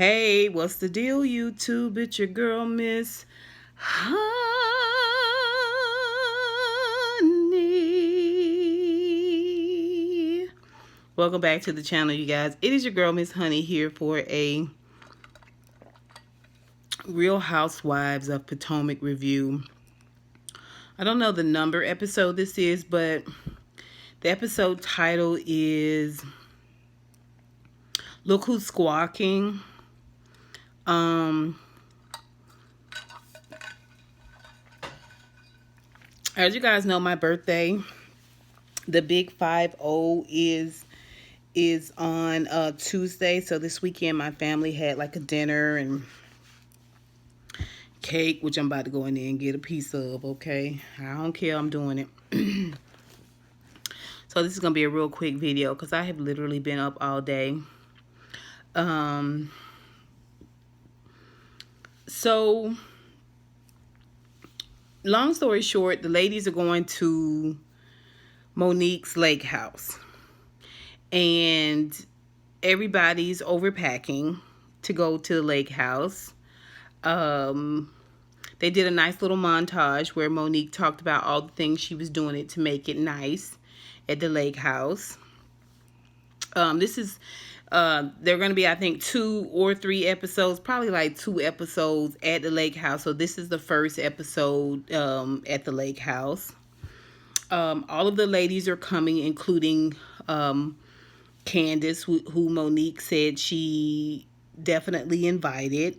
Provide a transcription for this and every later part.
Hey, what's the deal, YouTube? It's your girl, Miss Honey. Welcome back to the channel, you guys. It is your girl, Miss Honey, here for a Real Housewives of Potomac review. I don't know the number episode this is, but the episode title is Look Who's Squawking. As you guys know, my birthday, the big 5-0, is on Tuesday. So this weekend my family had like a dinner and cake, which I'm about to go in there and get a piece of. Okay, I don't care, I'm doing it. So this is gonna be a real quick video because I have literally been up all day. So long story short, the ladies are going to Monique's lake house, and everybody's overpacking to go to the lake house. They did a nice little montage where Monique talked about all the things she was doing it to make it nice at the lake house. This is there are going to be, I think, 2 or 3 episodes, probably like 2 episodes at the lake house. So this is the first episode at the lake house. All of the ladies are coming, including Candace, who Monique said she definitely invited.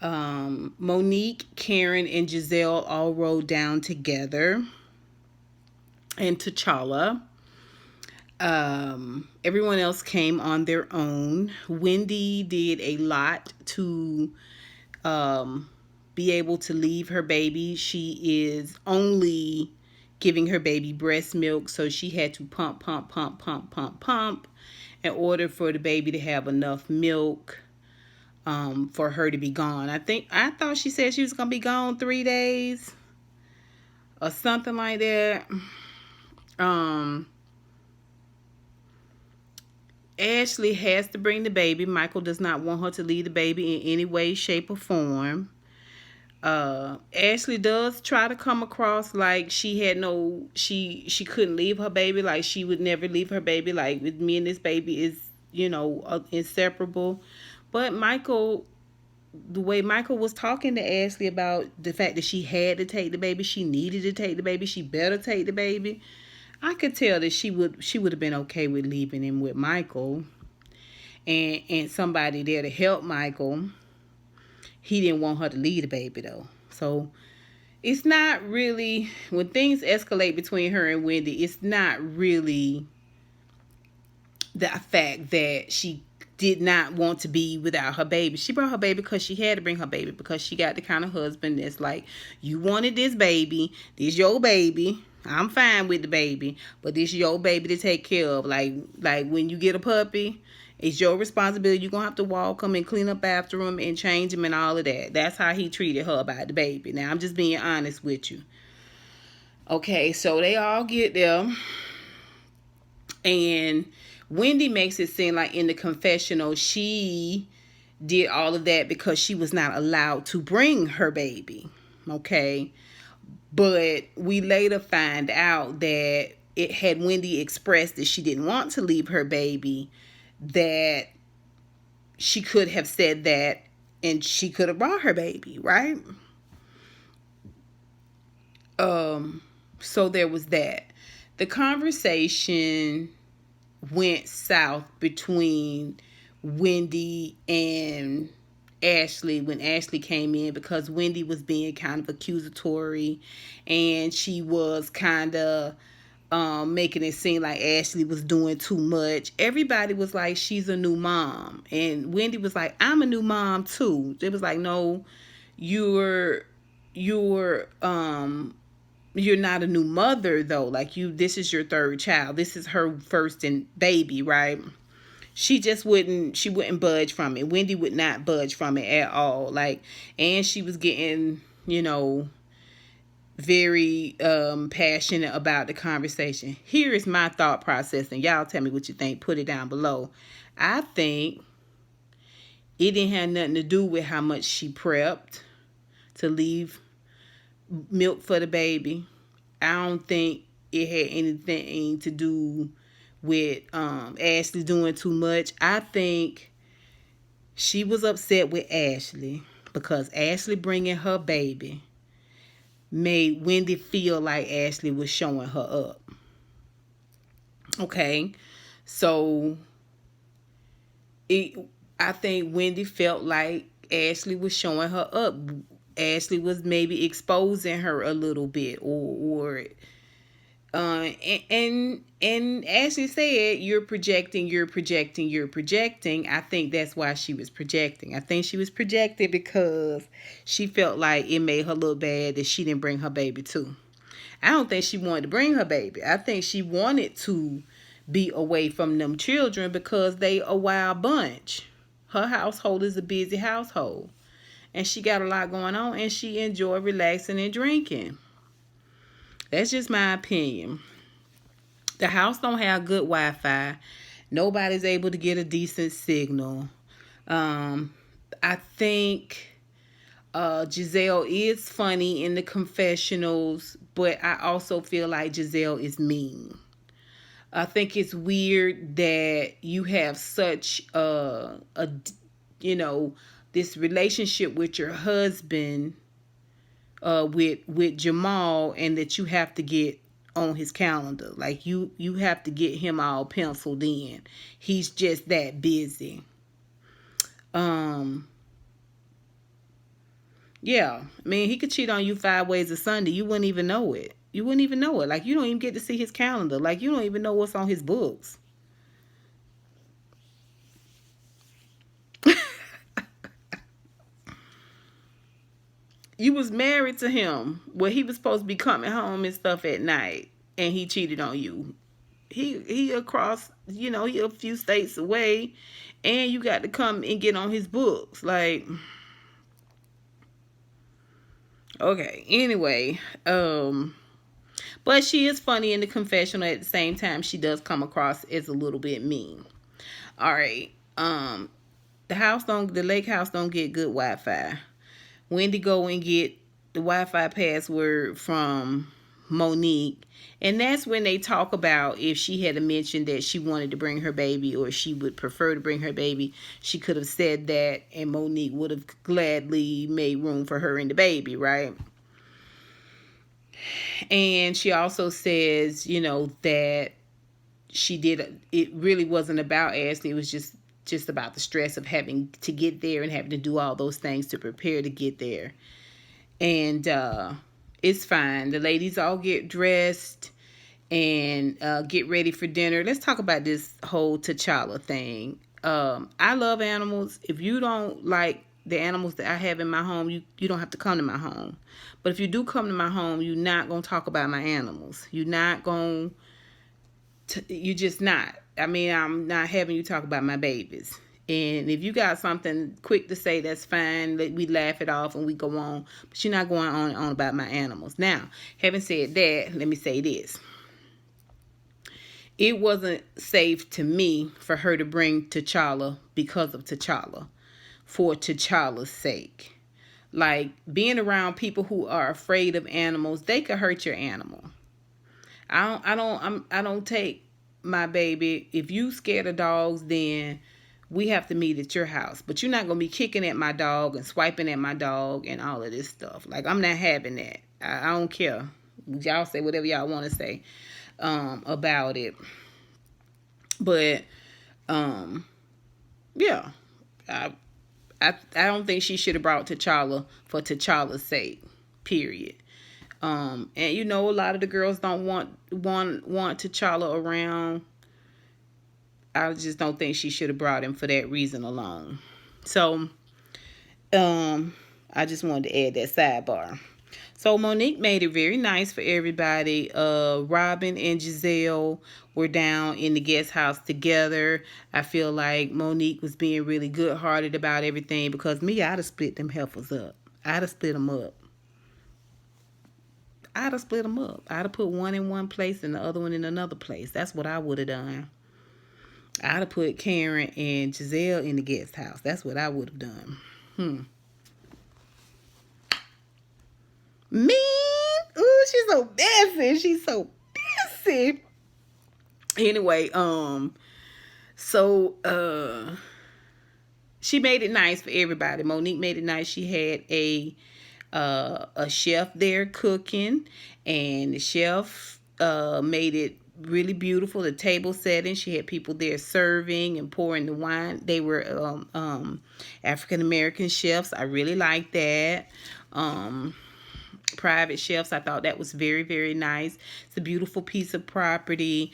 Monique, Karen, and Giselle all rode down together. And T'Challa. Everyone else came on their own. Wendy did a lot to be able to leave her baby. She is only giving her baby breast milk, so she had to pump in order for the baby to have enough milk for her to be gone. I thought she said she was gonna be gone 3 days or something like that. Ashley has to bring the baby. Michael does not want her to leave the baby in any way, shape, or form. Ashley does try to come across like she couldn't leave her baby, like she would never leave her baby, like with me and this baby is, inseparable. But Michael, the way Michael was talking to Ashley about the fact that she had to take the baby, she needed to take the baby, she better take the baby, I could tell that she would have been okay with leaving him with Michael and somebody there to help Michael. He didn't want her to leave the baby though. So it's not really, when things escalate between her and Wendy, it's not really the fact that she did not want to be without her baby. She brought her baby because she had to bring her baby, because she got the kind of husband that's like, you wanted this baby, this your baby, I'm fine with the baby, but this your baby to take care of. Like when you get a puppy, it's your responsibility. You're going to have to walk him and clean up after him and change him and all of that. That's how he treated her about the baby. Now, I'm just being honest with you. Okay, so they all get there. And Wendy makes it seem like in the confessional, she did all of that because she was not allowed to bring her baby. Okay. But we later find out that it had Wendy expressed that she didn't want to leave her baby, that she could have said that and she could have brought her baby, right? So there was that. The conversation went south between Wendy and Ashley when Ashley came in, because Wendy was being kind of accusatory and she was kind of making it seem like Ashley was doing too much. Everybody was like, she's a new mom, and Wendy was like, I'm a new mom too. It was like, no, you're not a new mother though. Like, this is your 3rd child. This is her first and baby, right? She wouldn't budge from it. Wendy would not budge from it at all. Like, and she was getting, very passionate about the conversation. Here is my thought process, and y'all tell me what you think. Put it down below. I think it didn't have nothing to do with how much she prepped to leave milk for the baby. I don't think it had anything to do with Ashley doing too much. I think she was upset with Ashley because Ashley bringing her baby made Wendy feel like Ashley was showing her up. Okay, so I think Wendy felt like Ashley was showing her up. Ashley was maybe exposing her a little bit, or and Ashley said, "You're projecting, you're projecting, you're projecting." I think that's why she was projecting. I think she was projecting because she felt like it made her look bad that she didn't bring her baby too. I don't think she wanted to bring her baby. I think she wanted to be away from them children because they a wild bunch. Her household is a busy household. And she got a lot going on, and she enjoyed relaxing and drinking. That's just my opinion. The house don't have good Wi-Fi. Nobody's able to get a decent signal. I think Giselle is funny in the confessionals, but I also feel like Giselle is mean. I think it's weird that you have such this relationship with your husband, with Jamal, and that you have to get on his calendar. Like you have to get him all penciled in. He's just that busy. Yeah, I mean, he could cheat on you 5 ways a Sunday. You wouldn't even know it. You wouldn't even know it. Like, you don't even get to see his calendar. Like, you don't even know what's on his books. You was married to him where he was supposed to be coming home and stuff at night, and he cheated on you. He across, he a few states away, and you got to come and get on his books. Like, okay, anyway, but she is funny in the confessional. At the same time, she does come across as a little bit mean. All right. The lake house don't get good Wi-Fi. Wendy go and get the Wi-Fi password from Monique, and that's when they talk about if she had mentioned that she wanted to bring her baby, or she would prefer to bring her baby, she could have said that, and Monique would have gladly made room for her and the baby, right? And she also says, that she did, it really wasn't about Ashley. It was just about the stress of having to get there and having to do all those things to prepare to get there. And it's fine. The ladies all get dressed and get ready for dinner. Let's talk about this whole T'Challa thing. I love animals. If you don't like the animals that I have in my home, you don't have to come to my home. But if you do come to my home, you're not going to talk about my animals. You're just not. I mean, I'm not having you talk about my babies. And if you got something quick to say, that's fine. We laugh it off and we go on. But you're not going on and on about my animals. Now, having said that, let me say this. It wasn't safe to me for her to bring T'Challa because of T'Challa, for T'Challa's sake. Like, being around people who are afraid of animals, they could hurt your animal. I don't take my baby. If you scared of dogs, then we have to meet at your house. But you're not going to be kicking at my dog and swiping at my dog and all of this stuff. Like, I'm not having that. I don't care. Y'all say whatever y'all want to say about it. But, yeah. I don't think she should have brought T'Challa for T'Challa's sake. Period. And a lot of the girls don't want T'Challa around. I just don't think she should have brought him for that reason alone. So, I just wanted to add that sidebar. So Monique made it very nice for everybody. Robin and Giselle were down in the guest house together. I feel like Monique was being really good-hearted about everything, because me, I'd have split them heifers up. I'd have split them up. I'd have put one in one place and the other one in another place. That's what I would have done. I'd have put Karen and Giselle in the guest house. That's what I would have done. Mean. Ooh, she's so messy. She's so messy. Anyway, so she made it nice for everybody. Monique made it nice. She had a chef there cooking, and the chef made it really beautiful. The table setting, she had people there serving and pouring the wine. They were African American chefs. I really liked that. Private chefs. I thought that was very, very nice. It's a beautiful piece of property.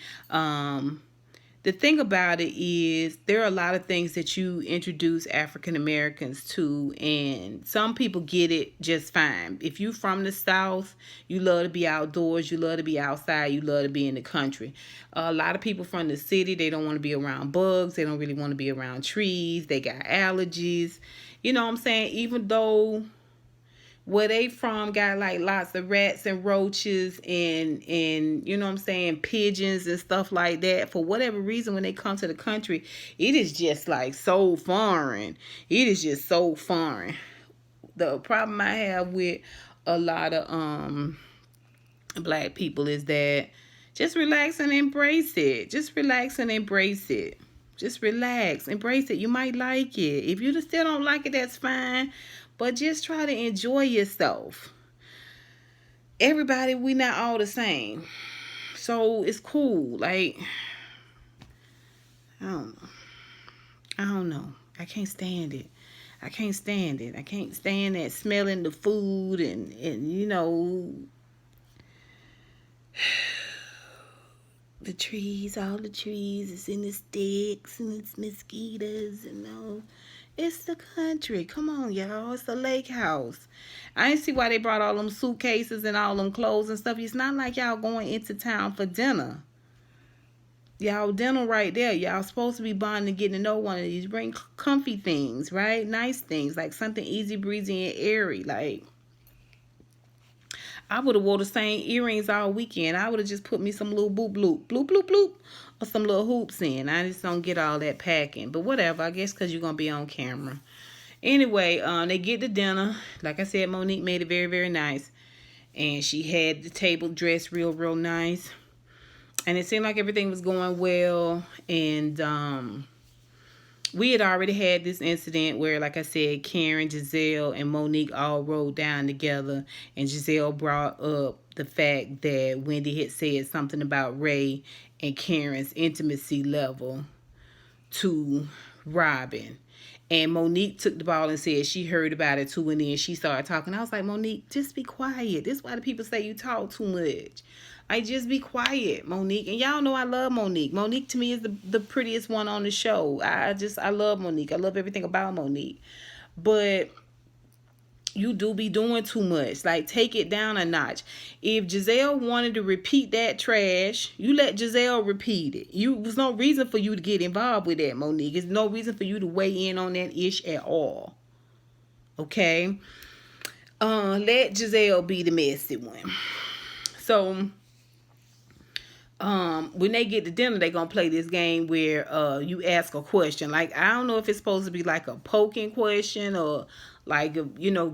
The thing about it is there are a lot of things that you introduce African Americans to, and some people get it just fine. If you from the South, you love to be outdoors, you love to be outside, you love to be in the country. A lot of people from the city, they don't want to be around bugs, they don't really want to be around trees, they got allergies. You know what I'm saying? Even though where they from got like lots of rats and roaches and you know what I'm saying, pigeons and stuff like that. For whatever reason, when they come to the country, it is just like so foreign. It is just so foreign. The problem I have with a lot of black people is that just relax and embrace it. Just relax and embrace it. Just relax, embrace it. You might like it. If you still don't like it, that's fine. But just try to enjoy yourself. Everybody, we not all the same. So it's cool. Like, I don't know. I don't know. I can't stand it. I can't stand it. I can't stand that smelling the food and you know, the trees, all the trees, it's in the sticks and it's mosquitoes and all. It's the country. Come on, y'all. It's a lake house. I didn't see why they brought all them suitcases and all them clothes and stuff. It's not like y'all going into town for dinner. Y'all dinner right there. Y'all supposed to be bonding and getting to know one of these. Bring comfy things, right? Nice things. Like something easy breezy and airy. Like, I would have wore the same earrings all weekend. I would have just put me some little boop bloop, bloop bloop bloop, or some little hoops in. I just don't get all that packing. But whatever, I guess because you're going to be on camera. Anyway, they get to dinner. Like I said, Monique made it very, very nice. And she had the table dressed real, real nice. And it seemed like everything was going well. And we had already had this incident where, like I said, Karen, Giselle, and Monique all rode down together. And Giselle brought up the fact that Wendy had said something about Ray and Karen's intimacy level to Robin. And Monique took the ball and said she heard about it too, and then she started talking. I was like, Monique, just be quiet. This is why the people say you talk too much. Like, just be quiet, Monique. And y'all know I love Monique. Monique to me is the prettiest one on the show. I love Monique. I love everything about Monique. But you do be doing too much. Like, take it down a notch. If Giselle wanted to repeat that trash, you let Giselle repeat it. There's no reason for you to get involved with that, Monique. There's no reason for you to weigh in on that ish at all. Okay? Let Giselle be the messy one. So, when they get to dinner, they're gonna play this game where you ask a question. Like, I don't know if it's supposed to be like a poking question or like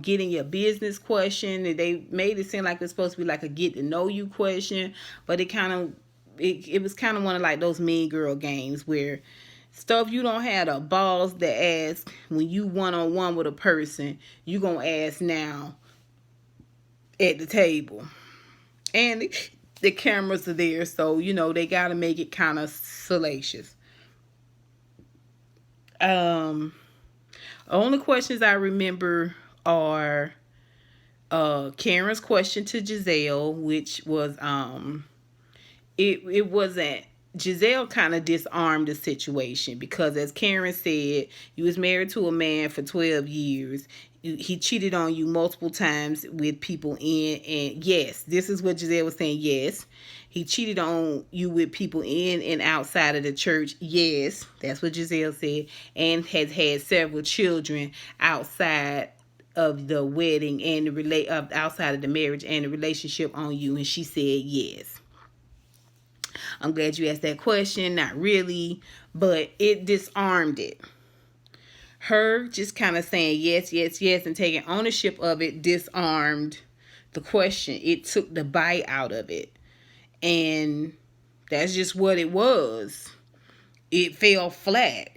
getting your business question. They made it seem like it's supposed to be like a get to know you question, but it was kind of one of like those mean girl games where stuff you don't have the balls to ask when you one-on-one with a person, you gonna ask now at the table. And the cameras are there, so they gotta make it kind of salacious. Only questions I remember are Karen's question to Giselle, which was it wasn't. Giselle kind of disarmed the situation because, as Karen said, you was married to a man for 12 years. He cheated on you multiple times with people in, and yes, this is what Giselle was saying. Yes, he cheated on you with people in and outside of the church. Yes, that's what Giselle said, and has had several children outside of the wedding and outside of the marriage and the relationship on you. And she said yes. I'm glad you asked that question. Not really. But it disarmed it. Her just kind of saying yes, yes, yes, and taking ownership of it disarmed the question. It took the bite out of it. And that's just what it was. It fell flat.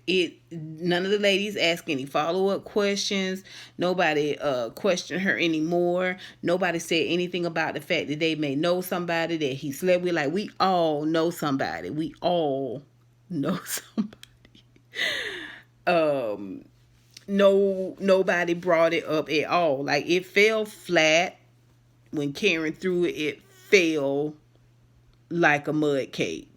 None of the ladies asked any follow-up questions. Nobody questioned her anymore. Nobody said anything about the fact that they may know somebody that he slept with. Like, we all know somebody. We all know somebody. Nobody brought it up at all. Like, it fell flat. When Karen threw it, it fell like a mud cake.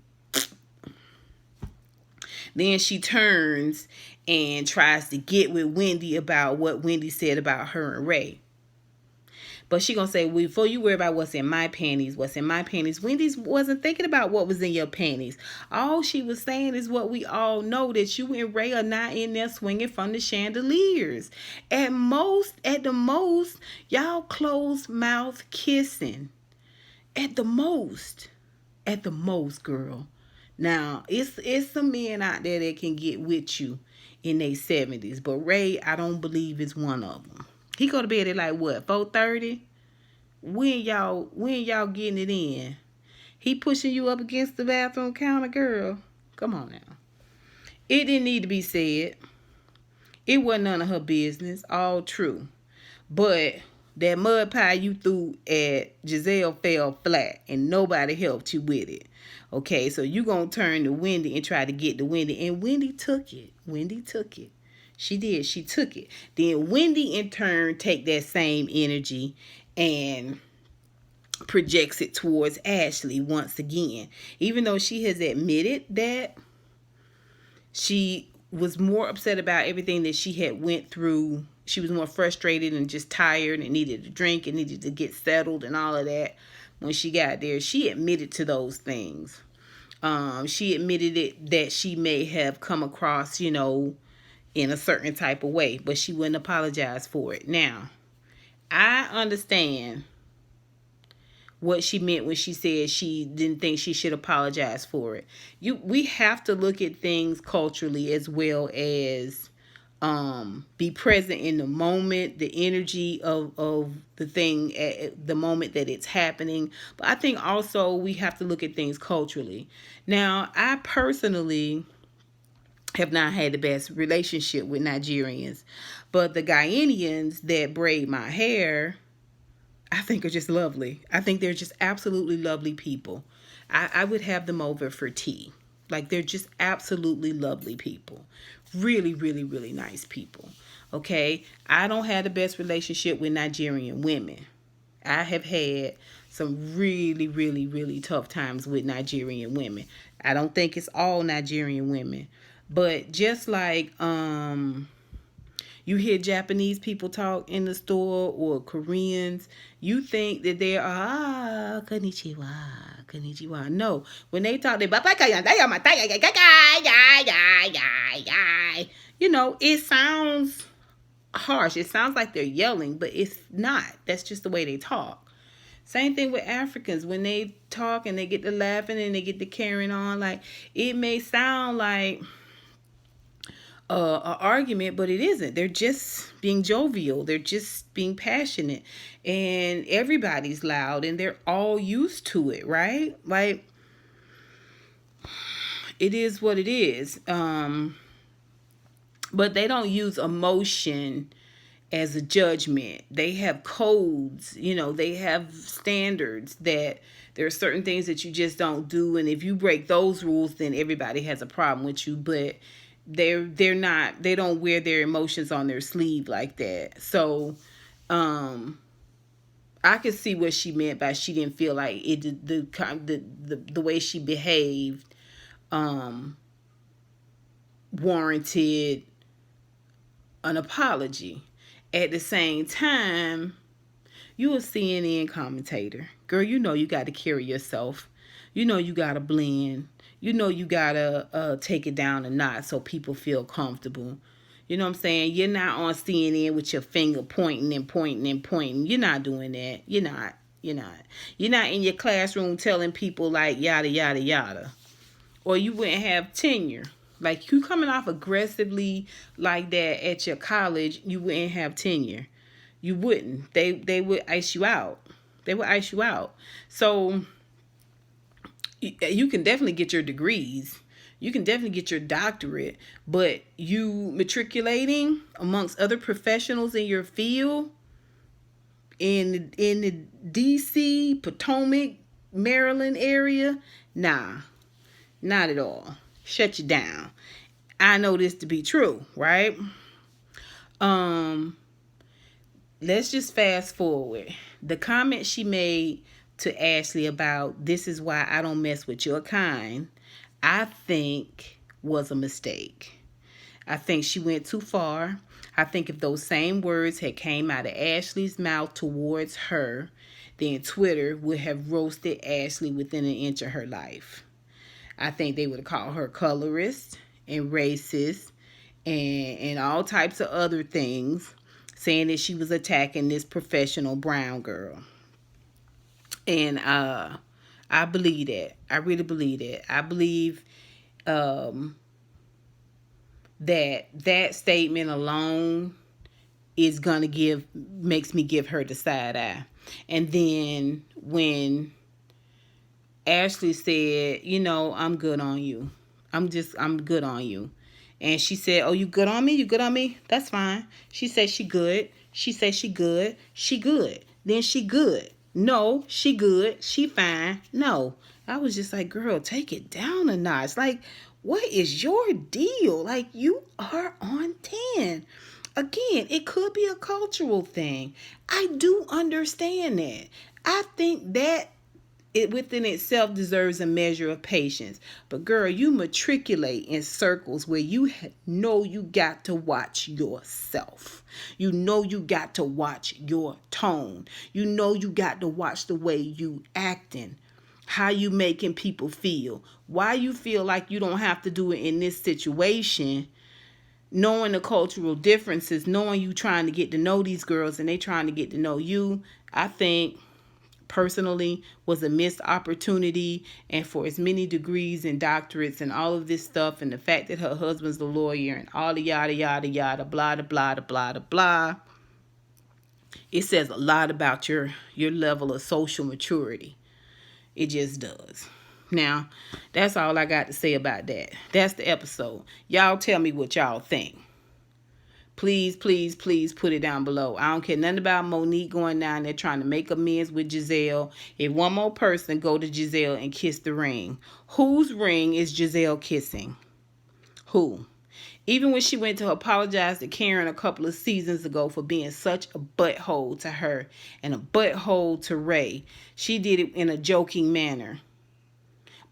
Then she turns and tries to get with Wendy about what Wendy said about her and Ray. But she gonna say, well, before you worry about what's in my panties, Wendy wasn't thinking about what was in your panties. All she was saying is what we all know, that you and Ray are not in there swinging from the chandeliers. At the most, y'all closed mouth kissing. At the most, girl. Now, it's some men out there that can get with you in their 70s, but Ray, I don't believe is one of them. He go to bed at like what, 4:30? When y'all getting it in? He pushing you up against the bathroom counter, girl. Come on now. It didn't need to be said. It wasn't none of her business. All true. But that mud pie you threw at Giselle fell flat and nobody helped you with it. Okay, so you gonna turn to Wendy and try to get to Wendy. And Wendy took it. She did. She took it. Then Wendy in turn take that same energy and projects it towards Ashley once again. Even though she has admitted that she was more upset about everything that she had went through. She was more frustrated and just tired and needed a drink and needed to get settled and all of that. When she got there, she admitted to those things. She admitted it, that she may have come across, in a certain type of way, but she wouldn't apologize for it. Now, I understand what she meant when she said she didn't think she should apologize for it. We have to look at things culturally as well as be present in the moment, the energy of the thing at the moment that it's happening. But I think also we have to look at things culturally. Now, I personally have not had the best relationship with Nigerians, but the Ghanaians that braid my hair, I think are just lovely. I think they're just absolutely lovely people. I would have them over for tea. Like, they're just absolutely lovely people. Really, really, really nice people. Okay? I don't have the best relationship with Nigerian women. I have had some really, really, really tough times with Nigerian women. I don't think it's all Nigerian women. But just like you hear Japanese people talk in the store or Koreans, you think that they are, konnichiwa. No, when they talk, it sounds harsh. It sounds like they're yelling, but it's not. That's just the way they talk. Same thing with Africans. When they talk and they get to laughing and they get to carrying on, like, it may sound like an argument, but it isn't. They're just being jovial. They're just being passionate, and everybody's loud, and they're all used to it, right? Like, it is what it is. But they don't use emotion as a judgment. They have codes, they have standards that there are certain things that you just don't do, and if you break those rules, then everybody has a problem with you. But they don't wear their emotions on their sleeve like that. So I could see what she meant by she didn't feel like it, the way she behaved warranted an apology. At the same time, you a CNN commentator. Girl, you got to carry yourself. You got to blend. You got to take it down a notch so people feel comfortable. You know what I'm saying? You're not on CNN with your finger pointing and pointing and pointing. You're not doing that. You're not. You're not. You're not in your classroom telling people like yada yada yada. Or you wouldn't have tenure. Like you coming off aggressively like that at your college, you wouldn't have tenure. You wouldn't. They would ice you out. They would ice you out. So you can definitely get your degrees. You can definitely get your doctorate, but you matriculating amongst other professionals in your field in the DC, Potomac, Maryland area, nah, not at all. Shut you down. I know this to be true, right? Let's just fast forward. The comment she made to Ashley about this is why I don't mess with your kind, I think was a mistake. I think she went too far. I think if those same words had came out of Ashley's mouth towards her, then Twitter would have roasted Ashley within an inch of her life. I think they would have called her colorist and racist and all types of other things, saying that she was attacking this professional brown girl. And I believe that. I really believe that. I believe that statement alone is gonna makes me give her the side eye. And then when Ashley said, I'm good on you. I'm good on you. And she said, oh, you good on me? You good on me? That's fine. She said she good. She said she good. She good. Then she good. No, she good. She fine. No. I was just like, girl, take it down a notch. Like, what is your deal? Like, you are on 10. Again, it could be a cultural thing. I do understand that. I think that it within itself deserves a measure of patience. But girl, you matriculate in circles where you know you got to watch yourself. You know you got to watch your tone. You know you got to watch the way you acting. How you making people feel. Why you feel like you don't have to do it in this situation. Knowing the cultural differences, knowing you trying to get to know these girls and they trying to get to know you, I think personally was a missed opportunity. And for as many degrees and doctorates and all of this stuff, and the fact that her husband's the lawyer and all the yada yada yada blah da blah da blah da blah, it says a lot about your level of social maturity. It just does. Now, that's all I got to say about that. That's the episode. Y'all tell me what y'all think. Please, please, please put it down below. I don't care nothing about Monique going down there trying to make amends with Giselle. If one more person go to Giselle and kiss the ring, whose ring is Giselle kissing? Who? Even when she went to apologize to Karen a couple of seasons ago for being such a butthole to her and a butthole to Ray, she did it in a joking manner.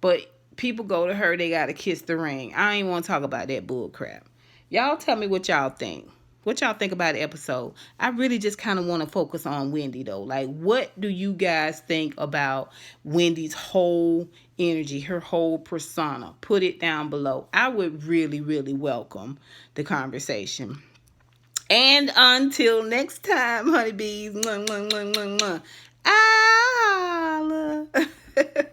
But people go to her, they got to kiss the ring. I ain't want to talk about that bull crap. Y'all tell me what y'all think. What y'all think about the episode? I really just kind of want to focus on Wendy, though. Like, what do you guys think about Wendy's whole energy, her whole persona? Put it down below. I would really, really welcome the conversation. And until next time, honeybees. Mwah, mwah, mwah, mwah, mwah.